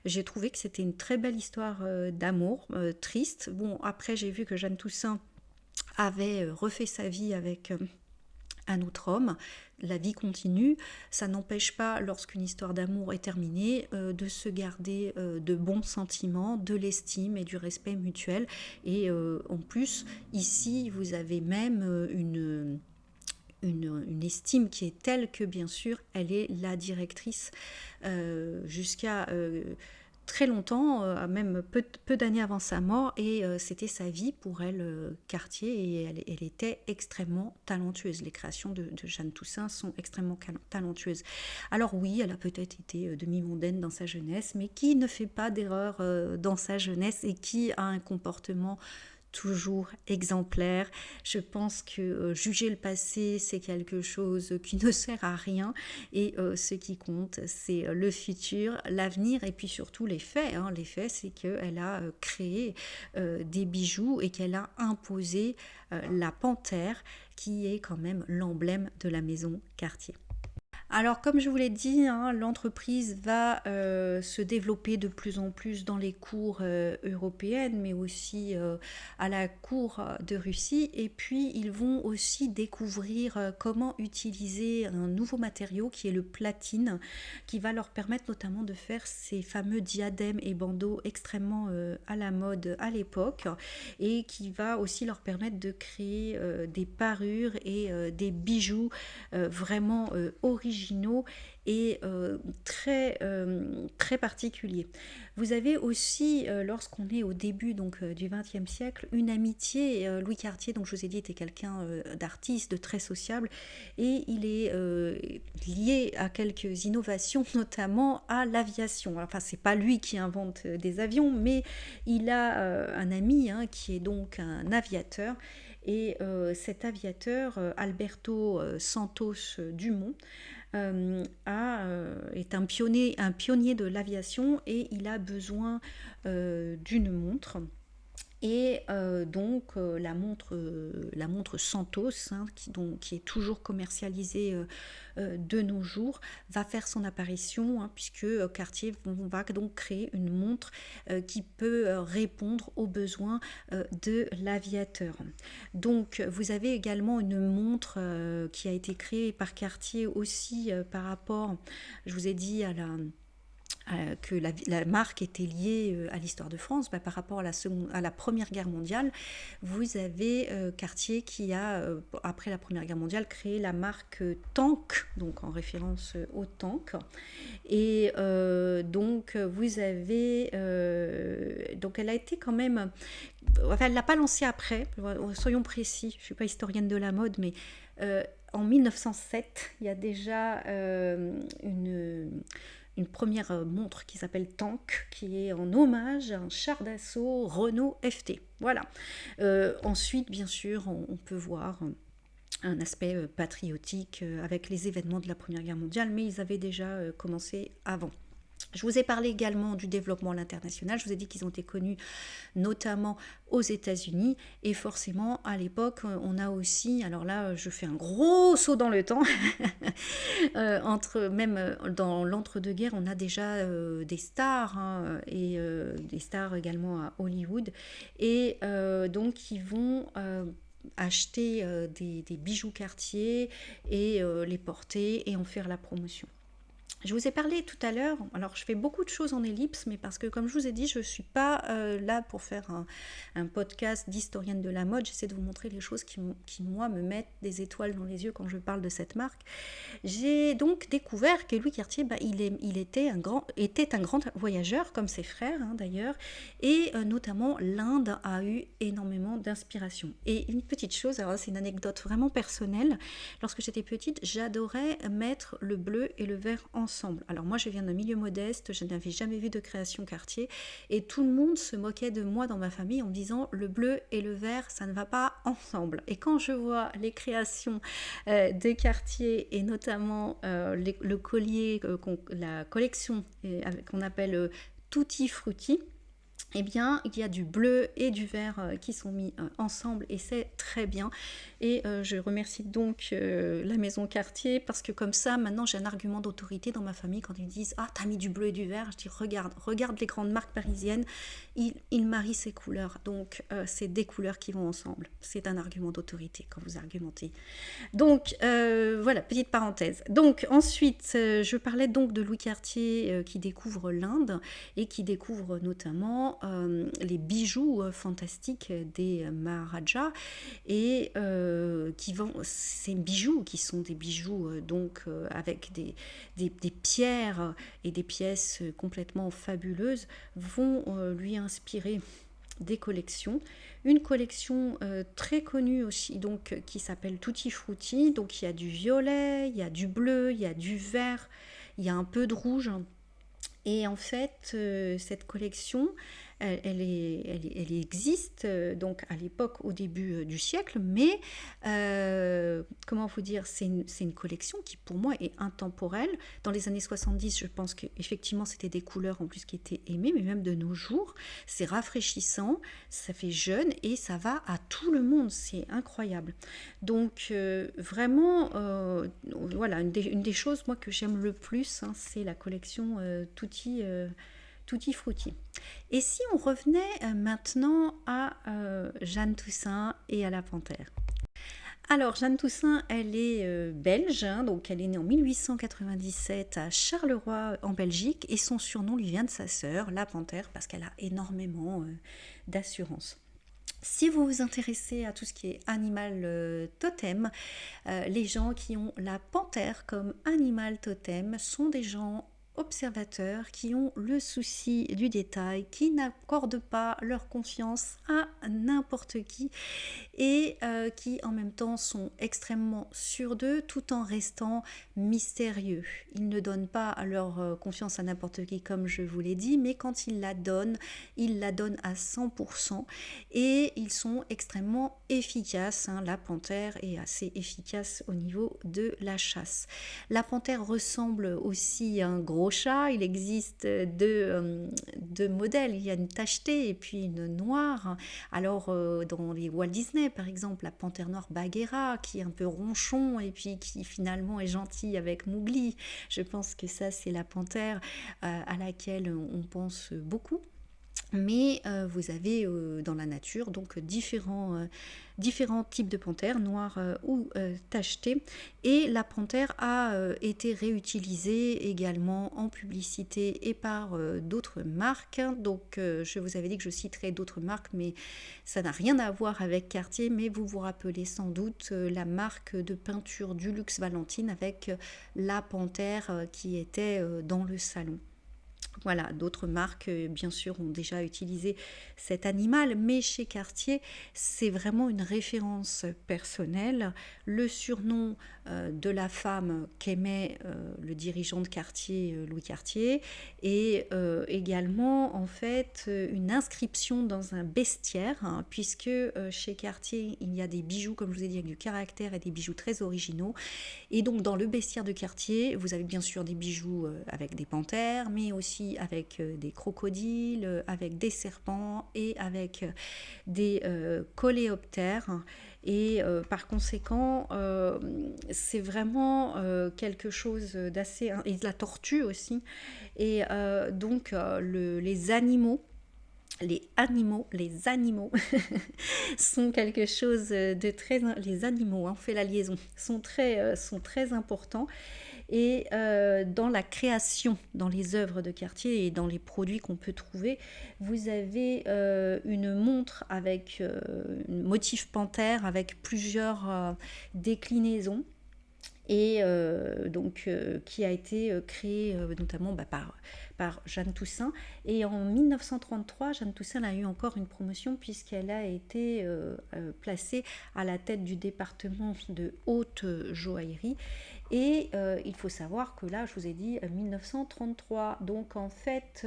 J'ai trouvé que c'était une très belle histoire d'amour, triste. Bon, après j'ai vu que Jeanne Toussaint avait refait sa vie avec un autre homme. La vie continue, ça n'empêche pas, lorsqu'une histoire d'amour est terminée, de se garder de bons sentiments, de l'estime et du respect mutuel. Et en plus, ici, vous avez même une estime qui est telle que, bien sûr, elle est la directrice jusqu'à très longtemps, même peu d'années avant sa mort, et c'était sa vie pour elle, Cartier, et elle était extrêmement talentueuse. Les créations de Jeanne Toussaint sont extrêmement talentueuses. Alors oui, elle a peut-être été demi-mondaine dans sa jeunesse, mais qui ne fait pas d'erreur dans sa jeunesse et qui a un comportement toujours exemplaire. Je pense que juger le passé, c'est quelque chose qui ne sert à rien, et ce qui compte, c'est le futur, l'avenir, et puis surtout les faits. Les faits, c'est qu'elle a créé des bijoux et qu'elle a imposé la panthère, qui est quand même l'emblème de la maison Cartier. Alors, comme je vous l'ai dit, l'entreprise va se développer de plus en plus dans les cours européennes, mais aussi à la cour de Russie. Et puis, ils vont aussi découvrir comment utiliser un nouveau matériau qui est le platine, qui va leur permettre notamment de faire ces fameux diadèmes et bandeaux extrêmement à la mode à l'époque, et qui va aussi leur permettre de créer des parures et des bijoux vraiment originaux et très particuliers. Vous avez aussi, lorsqu'on est au début du XXe siècle, une amitié. Louis Cartier, donc je vous ai dit, était quelqu'un d'artiste, de très sociable, et il est lié à quelques innovations, notamment à l'aviation. Enfin, c'est pas lui qui invente des avions, mais il a un ami qui est donc un aviateur. Et cet aviateur, Alberto Santos Dumont, est un pionnier de l'aviation, et il a besoin d'une montre. Et la montre Santos, qui est toujours commercialisée de nos jours, va faire son apparition, puisque Cartier va donc créer une montre qui peut répondre aux besoins de l'aviateur. Donc vous avez également une montre qui a été créée par Cartier aussi par rapport, je vous ai dit, que la marque était liée à l'histoire de France, par rapport à la Première Guerre mondiale. Vous avez Cartier qui a, après la Première Guerre mondiale, créé la marque Tank, donc en référence au tank. Et donc vous avez... donc elle a été quand même... Enfin, elle ne l'a pas lancée après, soyons précis, je ne suis pas historienne de la mode, mais en 1907, il y a déjà une première montre qui s'appelle Tank, qui est en hommage à un char d'assaut Renault FT. Voilà. Ensuite, bien sûr, on peut voir un aspect patriotique avec les événements de la Première Guerre mondiale, mais ils avaient déjà commencé avant. Je vous ai parlé également du développement à l'international. Je vous ai dit qu'ils ont été connus notamment aux États-Unis, et forcément à l'époque on a aussi, alors là je fais un gros saut dans le temps, même dans l'entre-deux-guerres on a déjà des stars, et des stars également à Hollywood, et donc ils vont acheter des bijoux Cartier et les porter et en faire la promotion. Je vous ai parlé tout à l'heure, alors je fais beaucoup de choses en ellipse, mais parce que comme je vous ai dit, je ne suis pas là pour faire un podcast d'historienne de la mode. J'essaie de vous montrer les choses qui moi, me mettent des étoiles dans les yeux quand je parle de cette marque. J'ai donc découvert que Louis Cartier, il était un grand voyageur, comme ses frères d'ailleurs, et notamment l'Inde a eu énormément d'inspiration. Et une petite chose, alors c'est une anecdote vraiment personnelle, lorsque j'étais petite, j'adorais mettre le bleu et le vert ensemble. Alors moi je viens d'un milieu modeste, je n'avais jamais vu de création Cartier, et tout le monde se moquait de moi dans ma famille en me disant le bleu et le vert ça ne va pas ensemble. Et quand je vois les créations de Cartier, et notamment le collier, la collection qu'on appelle Tutti Frutti, eh bien, il y a du bleu et du vert qui sont mis ensemble, et c'est très bien. Et je remercie donc la maison Cartier, parce que comme ça, maintenant, j'ai un argument d'autorité dans ma famille quand ils me disent « Ah, t'as mis du bleu et du vert ?» Je dis « Regarde les grandes marques parisiennes, ils marient ces couleurs. Donc, c'est des couleurs qui vont ensemble. C'est un argument d'autorité quand vous argumentez. » Donc, voilà, petite parenthèse. Donc, ensuite, je parlais donc de Louis Cartier qui découvre l'Inde, et qui découvre notamment les bijoux fantastiques des Maharajas et ces bijoux qui sont des bijoux avec des pierres et des pièces complètement fabuleuses vont lui inspirer des collections. Une collection très connue aussi, donc qui s'appelle Tutti Frutti. Donc il y a du violet, il y a du bleu, il y a du vert, il y a un peu de rouge. Et en fait, cette collection, elle existe donc à l'époque, au début du siècle, mais comment vous dire, c'est une collection qui pour moi est intemporelle. Dans les années 70, je pense qu'effectivement c'était des couleurs en plus qui étaient aimées, mais même de nos jours, c'est rafraîchissant, ça fait jeune et ça va à tout le monde, c'est incroyable. Donc vraiment, voilà, une des choses moi que j'aime le plus, hein, c'est la collection Tutti Frutti. Et si on revenait maintenant à Jeanne Toussaint et à la panthère. Alors, Jeanne Toussaint, elle est belge, hein, donc elle est née en 1897 à Charleroi, en Belgique, et son surnom lui vient de sa sœur, la panthère, parce qu'elle a énormément d'assurance. Si vous vous intéressez à tout ce qui est animal totem, les gens qui ont la panthère comme animal totem sont des gens observateurs qui ont le souci du détail, qui n'accordent pas leur confiance à n'importe qui et qui en même temps sont extrêmement sûrs d'eux tout en restant mystérieux. Ils ne donnent pas leur confiance à n'importe qui comme je vous l'ai dit, mais quand ils la donnent à 100% et ils sont extrêmement efficaces. Hein. La panthère est assez efficace au niveau de la chasse. La panthère ressemble aussi à un gros chat. Il existe deux modèles. Il y a une tachetée et puis une noire. Alors dans les Walt Disney par exemple, la panthère noire Bagheera qui est un peu ronchon et puis qui finalement est gentille avec Mowgli. Je pense que ça c'est la panthère à laquelle on pense beaucoup. Mais vous avez dans la nature donc différents types de panthères, noires ou tachetées. Et la panthère a été réutilisée également en publicité et par d'autres marques. Donc je vous avais dit que je citerais d'autres marques, mais ça n'a rien à voir avec Cartier. Mais vous vous rappelez sans doute la marque de peinture du luxe Valentine avec la panthère qui était dans le salon. Voilà, d'autres marques, bien sûr, ont déjà utilisé cet animal, mais chez Cartier, c'est vraiment une référence personnelle. Le surnom de la femme qu'aimait le dirigeant de Cartier, Louis Cartier, et également, en fait, une inscription dans un bestiaire, hein, puisque chez Cartier, il y a des bijoux, comme je vous ai dit, avec du caractère et des bijoux très originaux. Et donc, dans le bestiaire de Cartier, vous avez bien sûr des bijoux avec des panthères, mais aussi avec des crocodiles, avec des serpents et avec des coléoptères. Et par conséquent, c'est vraiment quelque chose d'assez... et de la tortue aussi. Et donc, les animaux sont quelque chose de très... Les animaux, hein, on fait la liaison, sont très importants. Et dans la création, dans les œuvres de Cartier et dans les produits qu'on peut trouver, vous avez une montre avec un motif panthère avec plusieurs déclinaisons. Et qui a été créée notamment par Jeanne Toussaint. Et en 1933, Jeanne Toussaint a eu encore une promotion puisqu'elle a été placée à la tête du département de haute joaillerie. Et il faut savoir que là, je vous ai dit 1933. Donc en fait,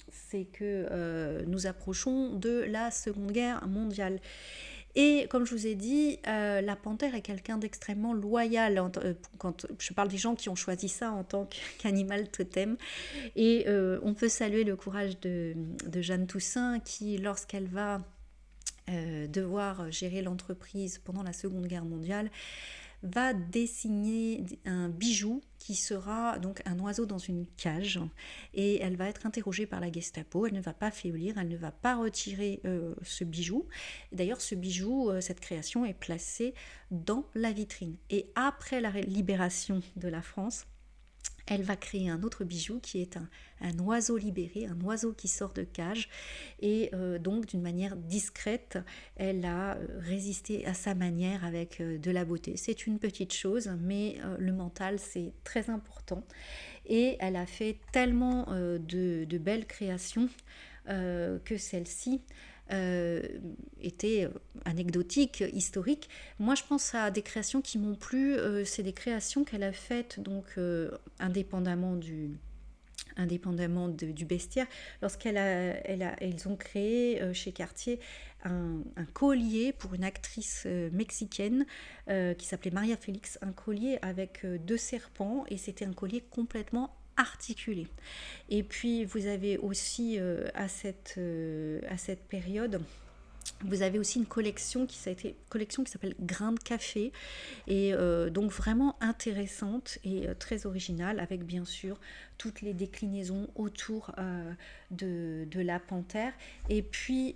c'est que nous approchons de la Seconde Guerre mondiale. Et comme je vous ai dit, la panthère est quelqu'un d'extrêmement loyal. Quand je parle des gens qui ont choisi ça en tant qu'animal totem. Et on peut saluer le courage de Jeanne Toussaint qui, lorsqu'elle va devoir gérer l'entreprise pendant la Seconde Guerre mondiale, va dessiner un bijou qui sera donc un oiseau dans une cage et elle va être interrogée par la Gestapo. Elle ne va pas faiblir, elle ne va pas retirer ce bijou. D'ailleurs, ce bijou, cette création est placée dans la vitrine. Et après la libération de la France, elle va créer un autre bijou qui est un oiseau libéré, un oiseau qui sort de cage. Et donc d'une manière discrète, elle a résisté à sa manière avec de la beauté. C'est une petite chose, mais le mental, c'est très important. Et elle a fait tellement de belles créations que celle-ci était anecdotique, historique. Moi, je pense à des créations qui m'ont plu. C'est des créations qu'elle a faites donc indépendamment du bestiaire. Ils ont créé chez Cartier un collier pour une actrice mexicaine qui s'appelait Maria Félix, un collier avec 2 serpents, et c'était un collier complètement articulé. Et puis vous avez aussi à cette période, vous avez aussi une collection qui s'appelle Grain de café, et donc vraiment intéressante et très originale, avec bien sûr toutes les déclinaisons autour de la panthère. Et puis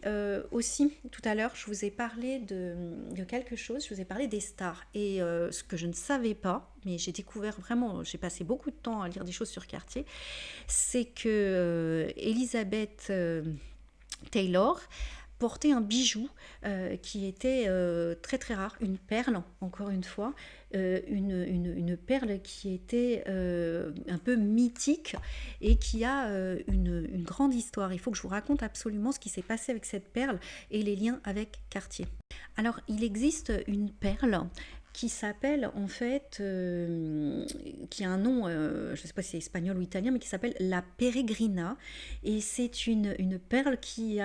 aussi, tout à l'heure, je vous ai parlé de quelque chose, je vous ai parlé des stars. Et ce que je ne savais pas, mais j'ai découvert vraiment, j'ai passé beaucoup de temps à lire des choses sur Cartier, c'est que Elizabeth Taylor portait un bijou qui était très très rare, une perle, encore une fois, une perle qui était un peu mythique et qui a une grande histoire. Il faut que je vous raconte absolument ce qui s'est passé avec cette perle et les liens avec Cartier. Alors, il existe une perle qui s'appelle en fait, qui a un nom, je ne sais pas si c'est espagnol ou italien, mais qui s'appelle la Peregrina, et c'est une perle qui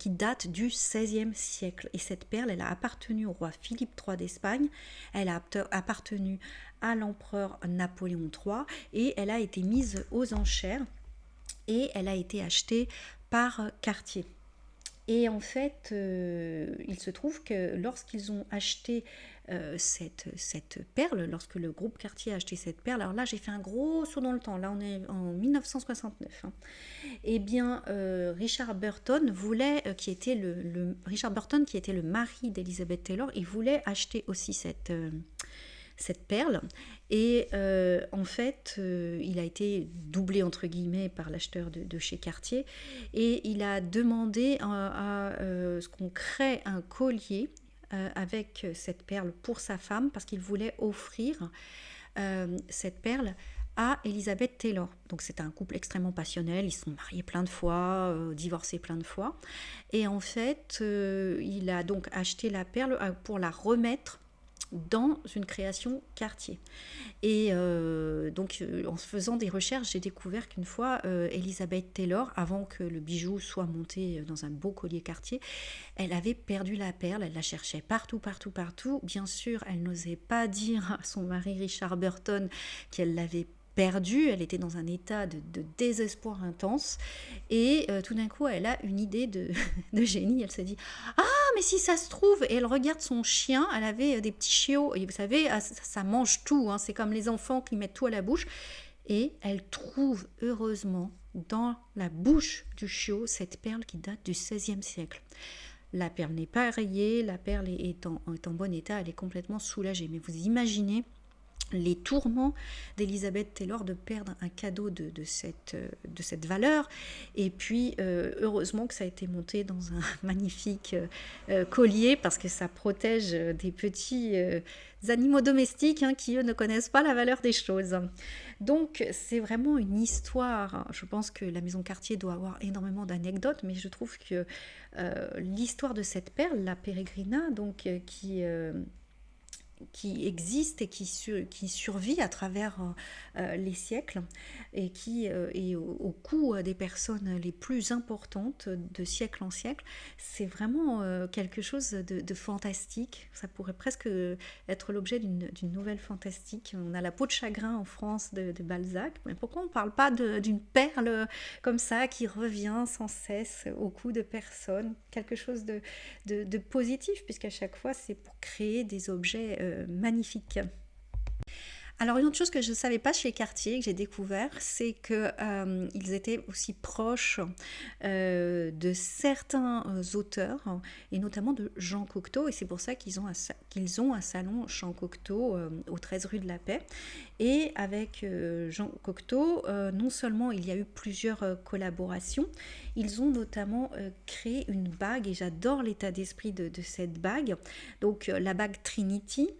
date du XVIe siècle. Et cette perle, elle a appartenu au roi Philippe III d'Espagne, elle a appartenu à l'empereur Napoléon III, et elle a été mise aux enchères, et elle a été achetée par Cartier. Et en fait, il se trouve que lorsqu'ils ont acheté cette perle, lorsque le groupe Cartier a acheté cette perle, alors là j'ai fait un gros saut dans le temps, là on est en 1969, et bien Richard Burton qui était le mari d'Elizabeth Taylor, il voulait acheter aussi cette perle, et en fait il a été doublé entre guillemets par l'acheteur de chez Cartier, et il a demandé à ce qu'on crée un collier avec cette perle pour sa femme, parce qu'il voulait offrir cette perle à Elizabeth Taylor. Donc c'était un couple extrêmement passionnel, ils se sont mariés plein de fois, divorcés plein de fois, et en fait il a donc acheté la perle pour la remettre dans une création Cartier. Et donc en faisant des recherches, j'ai découvert qu'une fois Elizabeth Taylor, avant que le bijou soit monté dans un beau collier Cartier, elle avait perdu la perle, elle la cherchait partout. Bien sûr, elle n'osait pas dire à son mari Richard Burton qu'elle l'avait perdue, elle était dans un état de désespoir intense, et tout d'un coup elle a une idée de génie. Elle se dit « Ah, mais si ça se trouve !» Et elle regarde son chien, elle avait des petits chiots, et vous savez, ça mange tout, c'est comme les enfants qui mettent tout à la bouche, et elle trouve heureusement dans la bouche du chiot cette perle qui date du XVIe siècle. La perle n'est pas rayée, la perle est en bon état, elle est complètement soulagée. Mais vous imaginez les tourments d'Elizabeth Taylor de perdre un cadeau de cette valeur, et puis heureusement que ça a été monté dans un magnifique collier, parce que ça protège des petits animaux domestiques qui eux ne connaissent pas la valeur des choses. Donc c'est vraiment une histoire. Je pense que la maison Cartier doit avoir énormément d'anecdotes, mais je trouve que l'histoire de cette perle, la Peregrina, donc qui existe et qui survit à travers les siècles, et qui est au cou des personnes les plus importantes de siècle en siècle. C'est vraiment quelque chose de fantastique. Ça pourrait presque être l'objet d'une nouvelle fantastique. On a La peau de chagrin en France de Balzac, mais pourquoi on ne parle pas d'une perle comme ça qui revient sans cesse au cou de personnes? Quelque chose de positif, puisqu'à chaque fois c'est pour créer des objets magnifiques. Alors une autre chose que je ne savais pas chez Cartier, que j'ai découvert, c'est qu'ils étaient aussi proches de certains auteurs, et notamment de Jean Cocteau, et c'est pour ça qu'ils ont un salon Jean Cocteau au 13 rue de la Paix. Et avec Jean Cocteau, non seulement il y a eu plusieurs collaborations, ils ont notamment créé une bague, et j'adore l'état d'esprit de cette bague, donc la bague Trinity,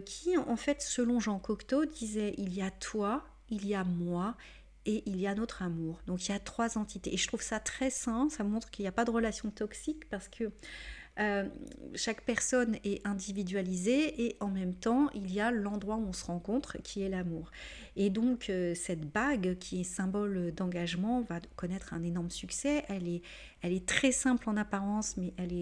qui en fait, selon Jean Cocteau, disait: il y a toi, il y a moi, et il y a notre amour. Donc il y a 3 entités. Et je trouve ça très sain, ça montre qu'il n'y a pas de relation toxique, parce que euh, chaque personne est individualisée, et en même temps, il y a l'endroit où on se rencontre qui est l'amour. Et donc, cette bague qui est symbole d'engagement va connaître un énorme succès. Elle est très simple en apparence, mais elle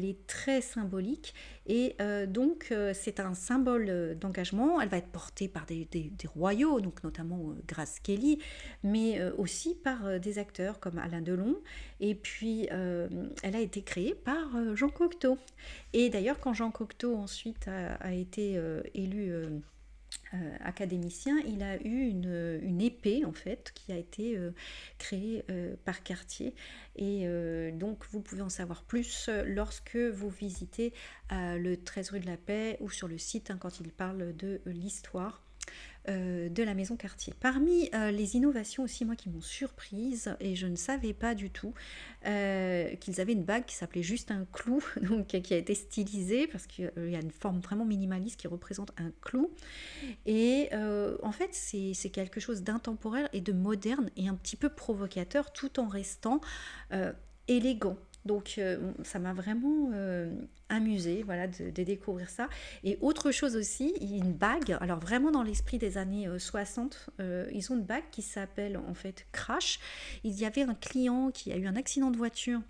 est très symbolique. Et donc, c'est un symbole d'engagement. Elle va être portée par des royaux, donc notamment Grace Kelly, mais aussi par des acteurs comme Alain Delon. Et puis, elle a été créée par Jean Cocteau. Et d'ailleurs, quand Jean Cocteau ensuite a été élu académicien, il a eu une épée en fait qui a été créée par Cartier. Et donc vous pouvez en savoir plus lorsque vous visitez le 13 rue de la Paix, ou sur le site quand il parle de l'histoire de la maison Cartier. Parmi les innovations aussi, moi, qui m'ont surprise, et je ne savais pas du tout qu'ils avaient une bague qui s'appelait juste un clou, donc qui a été stylisée, parce qu'il y a une forme vraiment minimaliste qui représente un clou. Et en fait, c'est quelque chose d'intemporel et de moderne et un petit peu provocateur, tout en restant élégant. Donc ça m'a vraiment amusée, voilà, de découvrir ça. Et autre chose aussi, une bague, alors vraiment dans l'esprit des années 60, ils ont une bague qui s'appelle en fait Crash. Il y avait un client qui a eu un accident de voiture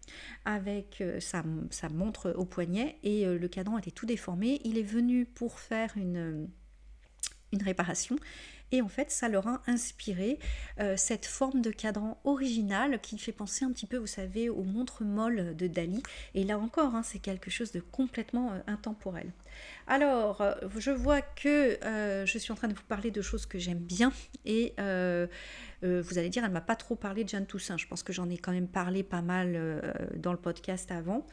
avec sa montre au poignet, et le cadran était tout déformé. Il est venu pour faire une réparation, et en fait ça leur a inspiré cette forme de cadran original qui fait penser un petit peu, vous savez, aux montres molles de Dali. Et là encore, hein, c'est quelque chose de complètement intemporel. Alors je vois que je suis en train de vous parler de choses que j'aime bien, et vous allez dire, elle ne m'a pas trop parlé de Jeanne Toussaint. Je pense que j'en ai quand même parlé pas mal dans le podcast avant.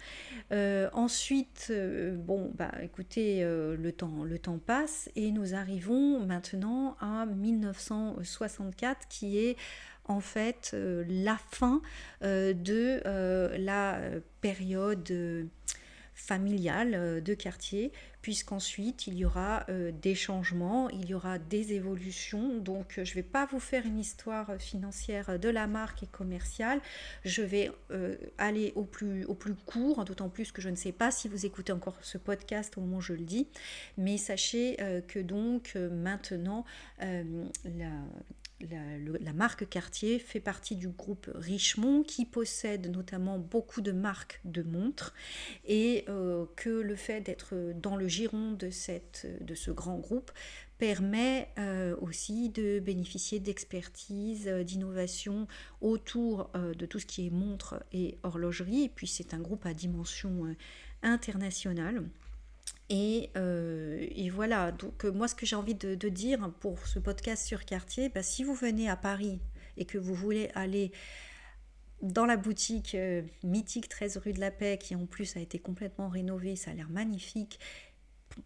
Ensuite, bon, bah, écoutez, le temps passe, et nous arrivons maintenant à 1964, qui est en fait la fin de la période familiale de Cartier, puisqu'ensuite il y aura des changements, il y aura des évolutions. Donc je ne vais pas vous faire une histoire financière de la marque et commerciale, je vais aller au plus court, d'autant plus que je ne sais pas si vous écoutez encore ce podcast au moment où je le dis, mais sachez que donc maintenant la marque Cartier fait partie du groupe Richemont, qui possède notamment beaucoup de marques de montres, et que le fait d'être dans le giron de ce grand groupe permet aussi de bénéficier d'expertise, d'innovation autour de tout ce qui est montres et horlogerie. Et puis c'est un groupe à dimension internationale. Et voilà, donc moi ce que j'ai envie de dire pour ce podcast sur Cartier, bah, si vous venez à Paris et que vous voulez aller dans la boutique mythique 13 rue de la Paix, qui en plus a été complètement rénovée, ça a l'air magnifique,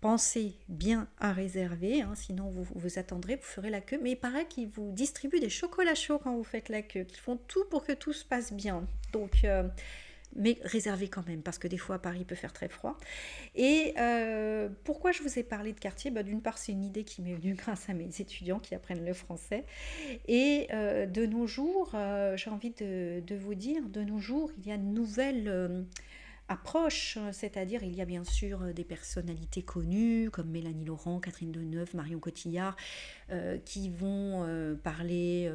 pensez bien à réserver, hein, sinon vous attendrez, vous ferez la queue. Mais il paraît qu'ils vous distribuent des chocolats chauds quand vous faites la queue, qu'ils font tout pour que tout se passe bien. Donc mais réservez quand même, parce que des fois à Paris il peut faire très froid. Et pourquoi je vous ai parlé de Cartier, bah, d'une part c'est une idée qui m'est venue grâce à mes étudiants qui apprennent le français, et de nos jours, j'ai envie de vous dire, de nos jours il y a une nouvelle approche, c'est-à-dire il y a bien sûr des personnalités connues comme Mélanie Laurent, Catherine Deneuve, Marion Cotillard, qui vont parler,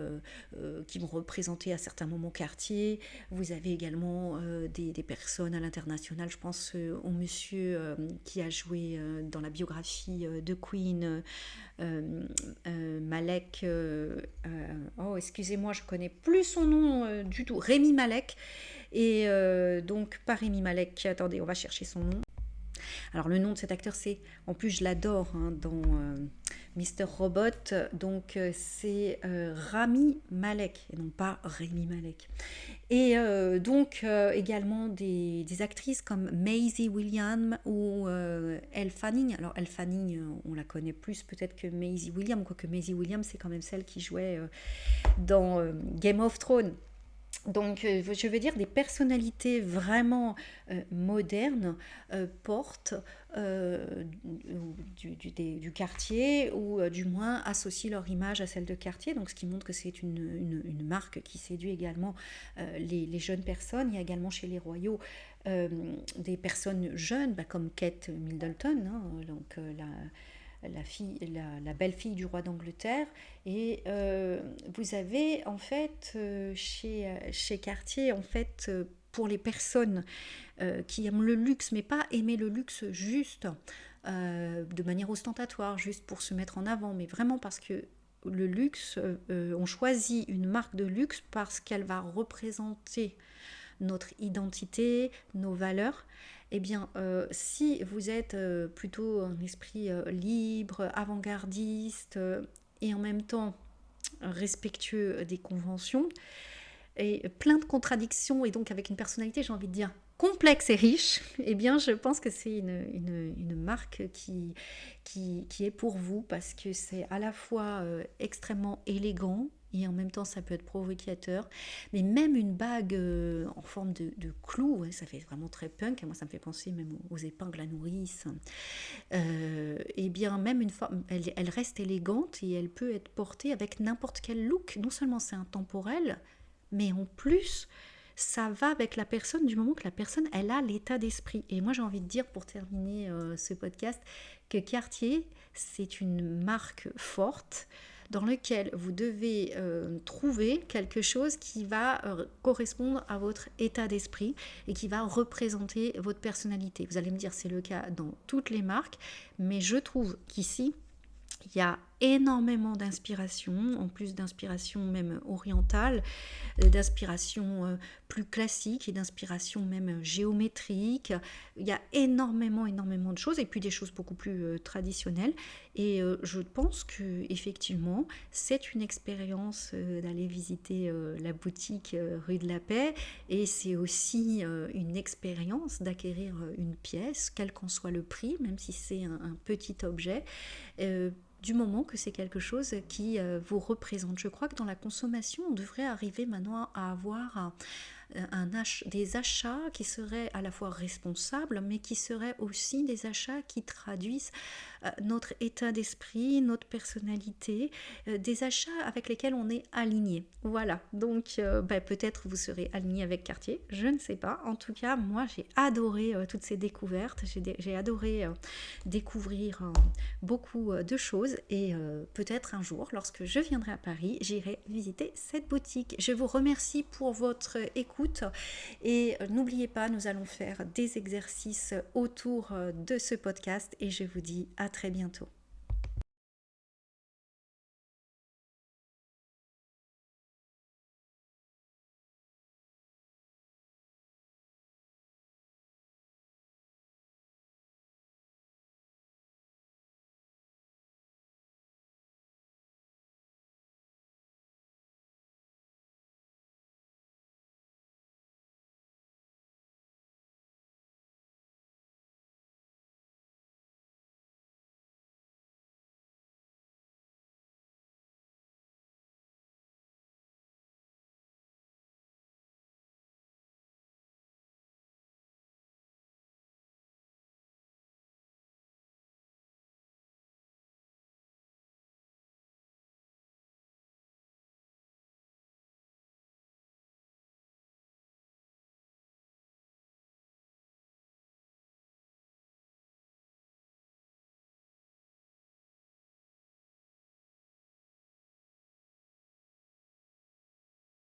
qui vont représenter à certains moments Cartier. Vous avez également des personnes à l'international, je pense au monsieur qui a joué dans la biographie de Queen, Malek, oh excusez-moi, je connais plus son nom du tout, Rémi Malek. Et donc pas Rémi Malek, attendez, on va chercher son nom. Alors le nom de cet acteur, c'est, en plus je l'adore, hein, Mr. Robot, donc c'est Rami Malek, et non pas Rémi Malek. Et donc également des actrices comme Maisie Williams ou Elle Fanning. Alors Elle Fanning, on la connaît plus peut-être que Maisie Williams, quoique Maisie Williams c'est quand même celle qui jouait dans Game of Thrones. Donc, je veux dire, des personnalités vraiment modernes portent du quartier ou du moins associent leur image à celle de quartier. Donc, ce qui montre que c'est une marque qui séduit également les jeunes personnes. Il y a également chez les Royaux des personnes jeunes, comme Kate Middleton, hein, donc la belle-fille du roi d'Angleterre. Et vous avez en fait chez Cartier, en fait, pour les personnes qui aiment le luxe, mais pas aimer le luxe juste de manière ostentatoire, juste pour se mettre en avant, mais vraiment parce que le luxe, on choisit une marque de luxe parce qu'elle va représenter notre identité, nos valeurs. Eh bien, si vous êtes plutôt un esprit libre, avant-gardiste et en même temps respectueux des conventions et plein de contradictions et donc avec une personnalité, j'ai envie de dire, complexe et riche, eh bien, je pense que c'est une marque qui est pour vous parce que c'est à la fois extrêmement élégant et en même temps ça peut être provocateur, mais même une bague en forme de clou, ouais, ça fait vraiment très punk, et moi ça me fait penser même aux épingles à nourrice. Et bien même une forme, elle reste élégante et elle peut être portée avec n'importe quel look. Non seulement c'est intemporel, mais en plus ça va avec la personne du moment que la personne elle a l'état d'esprit. Et moi j'ai envie de dire pour terminer ce podcast que Cartier c'est une marque forte dans lequel vous devez trouver quelque chose qui va correspondre à votre état d'esprit et qui va représenter votre personnalité. Vous allez me dire c'est le cas dans toutes les marques, mais je trouve qu'ici il y a énormément d'inspiration, en plus d'inspiration même orientale, d'inspiration plus classique et d'inspiration même géométrique. Il y a énormément de choses et puis des choses beaucoup plus traditionnelles. Et je pense que effectivement, c'est une expérience d'aller visiter la boutique rue de la Paix et c'est aussi une expérience d'acquérir une pièce, quel qu'en soit le prix, même si c'est un petit objet. Du moment que c'est quelque chose qui vous représente. Je crois que dans la consommation, on devrait arriver maintenant à avoir des achats qui seraient à la fois responsables, mais qui seraient aussi des achats qui traduisent notre état d'esprit, notre personnalité, des achats avec lesquels on est aligné. Voilà, donc peut-être vous serez aligné avec Cartier, je ne sais pas. En tout cas, moi j'ai adoré toutes ces découvertes, j'ai adoré découvrir beaucoup de choses et peut-être un jour, lorsque je viendrai à Paris, j'irai visiter cette boutique. Je vous remercie pour votre écoute et n'oubliez pas, nous allons faire des exercices autour de ce podcast et je vous dis à très bientôt.